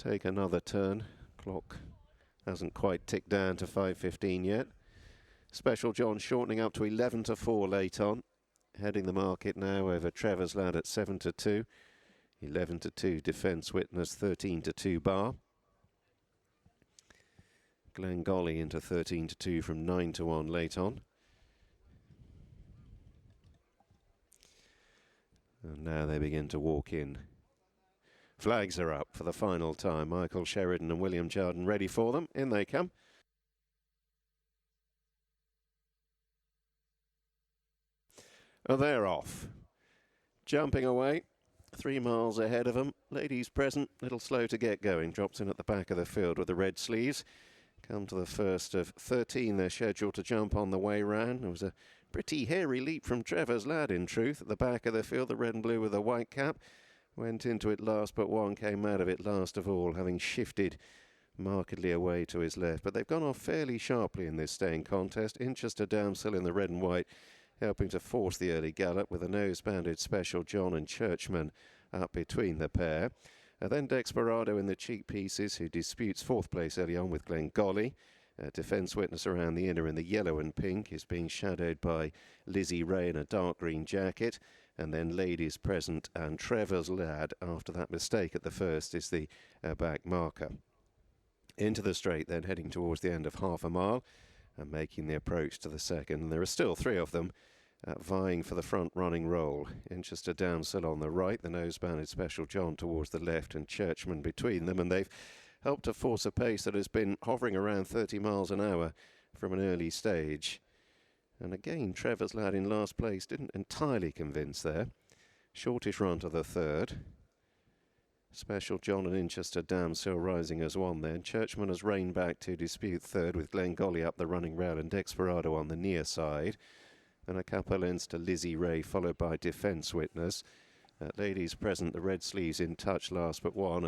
take another turn. Clock hasn't quite ticked down to 5:15 yet. Special John shortening up to 11-4 late on. Heading the market now over Trevor's Lad at 7-2. 11-2 Defence Witness, 13-2 Bar. Glengolly into 13-2 from 9-1 late on. And now they begin to walk in. Flags are up for the final time. Michael Sheridan and William Jarden ready for them. In they come. Oh, they're off. Jumping away. 3 miles ahead of them. Ladies present, little slow to get going. Drops in at the back of the field with the red sleeves. Come to the first of 13 they're scheduled to jump on the way round. There was a pretty hairy leap from Trevor's Lad, in truth. At the back of the field, the red and blue with the white cap. Went into it last, but one came out of it last of all, having shifted markedly away to his left. But they've gone off fairly sharply in this staying contest. Inchester Damsel in the red and white, helping to force the early gallop with a nose-banded Special John and Churchman up between the pair. Then Desperado in the cheek pieces, who disputes fourth place early on with Glengolly. Defence Witness around the inner in the yellow and pink is being shadowed by Lizzie Rey in a dark green jacket. And then Ladies Present and Trevor's Lad, after that mistake at the first, is the back marker. Into the straight then, heading towards the end of half a mile and making the approach to the second. And there are still 3 of them vying for the front running role. Inchester Damsel on the right, the nose-banded Special John towards the left, and Churchman between them. And they've helped to force a pace that has been hovering around 30 miles an hour from an early stage. And again, Trevor's Lad in last place didn't entirely convince there. Shortish run to the third. Special John and Inchester Damsel rising as one then. Churchman has reined back to dispute third, with Glengolly up the running rail and Desperado on the near side. And a couple lengths to Lizzie Rey, followed by Defence Witness. Ladies present, the red sleeves in touch last but one.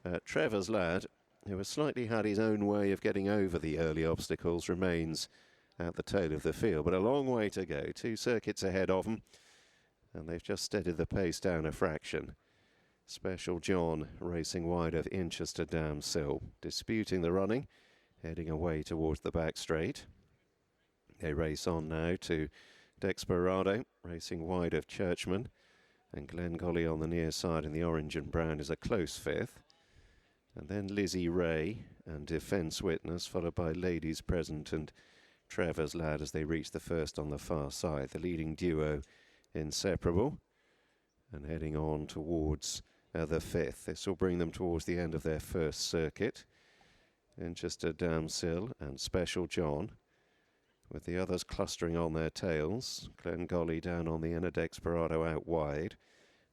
And Trevor's Lad, who has slightly had his own way of getting over the early obstacles, remains at the tail of the field. But a long way to go. 2 circuits ahead of them. And they've just steadied the pace down a fraction. Special John racing wide of Inchester Damsel, disputing the running, heading away towards the back straight. They race on now to Desperado, racing wide of Churchman, and Glengolly on the near side in the orange and brown is a close fifth. And then Lizzie Rey and Defence Witness, followed by Ladies Present and Trevor's Lad as they reach the first on the far side. The leading duo inseparable, and heading on towards the fifth. This will bring them towards the end of their first circuit. Inchester Damsel and Special John, with the others clustering on their tails. Glengolly down on the inner, Desperado out wide.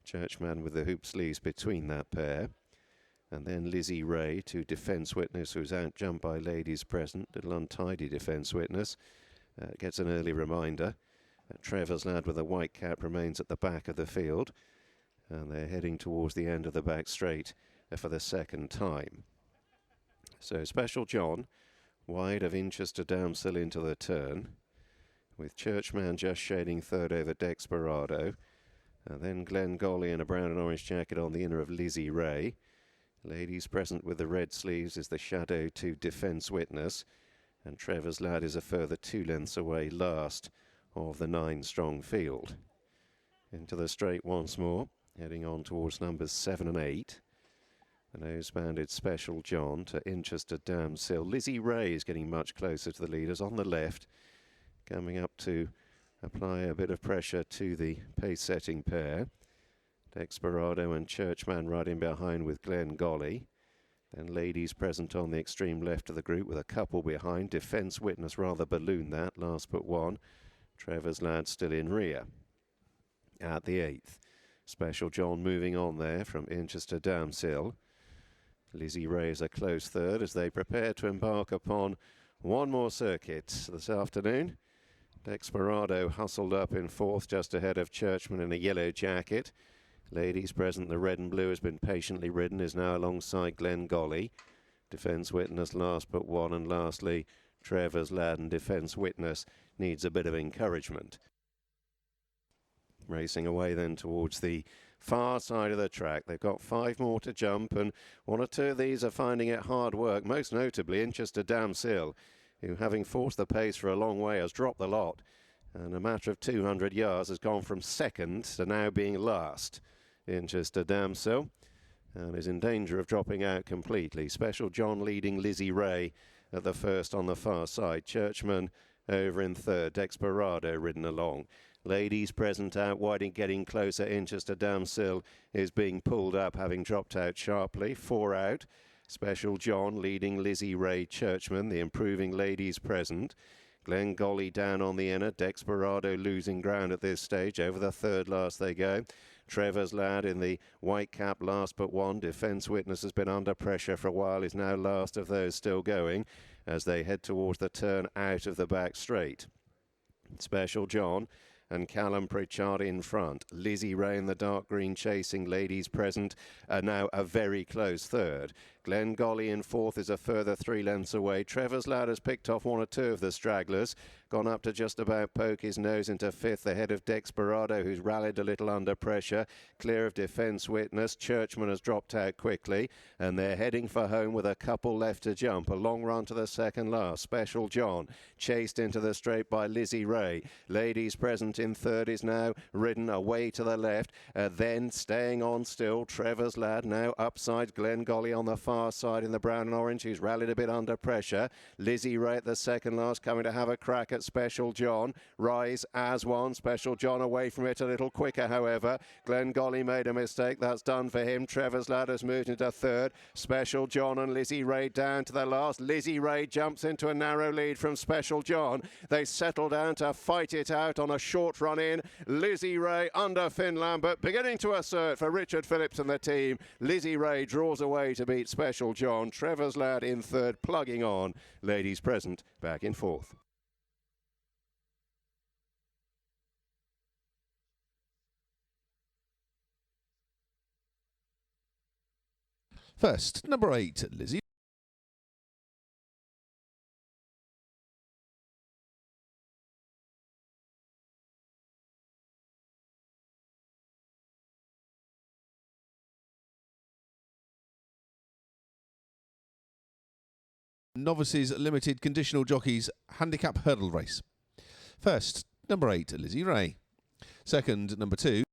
Churchman with the hoop sleeves between that pair. And then Lizzie Rey to Defence Witness, who's out jumped by Ladies Present. Little untidy Defence Witness. Gets an early reminder. Trevor's Lad with a white cap remains at the back of the field. And they're heading towards the end of the back straight for the second time. So Special John wide of Inchester Damsel into the turn, with Churchman just shading third over Desperado. And then Glengolly in a brown and orange jacket on the inner of Lizzie Rey. Ladies Present with the red sleeves is the shadow to Defence Witness. And Trevor's Lad is a further 2 lengths away last of the 9-strong field. Into the straight once more, heading on towards numbers 7 and 8. The nose-banded Special John to Inchester Damsel. Lizzie Rey is getting much closer to the leaders on the left, coming up to apply a bit of pressure to the pace-setting pair. Desperado and Churchman riding behind with Glengolly. Then Ladies Present on the extreme left of the group with a couple behind. Defence Witness rather ballooned that, last but one. Trevor's Lad still in rear. At the 8th, Special John moving on there from Inchester Damsel. Lizzie Rey is a close third as they prepare to embark upon one more circuit this afternoon. Desperado hustled up in fourth, just ahead of Churchman in a yellow jacket. Ladies Present, the red and blue, has been patiently ridden, is now alongside Glengolly. Defence Witness last but one, and lastly Trevor's Lad and Defence Witness needs a bit of encouragement. Racing away then towards the far side of the track. They've got 5 more to jump, and 1 or 2 of these are finding it hard work, most notably Inchester Damsill, who, having forced the pace for a long way, has dropped the lot, and a matter of 200 yards has gone from second to now being last. Inchester Damsill, and is in danger of dropping out completely. Special John leading Lizzie Rey at the first on the far side. Churchman over in third. Desperado ridden along. Ladies present out wide and getting closer. Inchester Damsill is being pulled up, having dropped out sharply. 4 out. Special John leading Lizzie Rey Churchman, the improving ladies present. Glengolly down on the inner. Desperado losing ground at this stage. Over the third last they go. Trevor's lad in the white cap, last but one. Defence Witness has been under pressure for a while, is now last of those still going as they head towards the turn out of the back straight. Special John and Callum Pritchard in front. Lizzie Rey in the dark green chasing. Ladies present are now a very close third. Glengolly in fourth is a further 3 lengths away. Trevor's lad has picked off 1 or 2 of the stragglers. Gone up to just about poke his nose into fifth ahead of Desperado, who's rallied a little under pressure. Clear of Defence Witness. Churchman has dropped out quickly, and they're heading for home with a couple left to jump. A long run to the second last. Special John chased into the straight by Lizzie Rey. Ladies present in third is now ridden away to the left. Then staying on still, Trevor's lad now upside. Glengolly on the far side in the brown and orange, who's rallied a bit under pressure. Lizzie Rey at the second last, coming to have a crack at Special John. Rise as one. Special John away from it a little quicker, however. Glengolly made a mistake. That's done for him. Trevor's lad has moved into third. Special John and Lizzie Rey down to the last. Lizzie Rey jumps into a narrow lead from Special John. They settle down to fight it out on a short run in. Lizzie Rey under Finn Lambert, beginning to assert for Richard Phillips and the team. Lizzie Rey draws away to beat Special John. Trevor's lad in third, plugging on. Ladies present back in fourth. First, number 8, Lizzie. Novices Limited Conditional Jockeys Handicap Hurdle Race. First, number 8, Lizzie Rey. Second, number 2.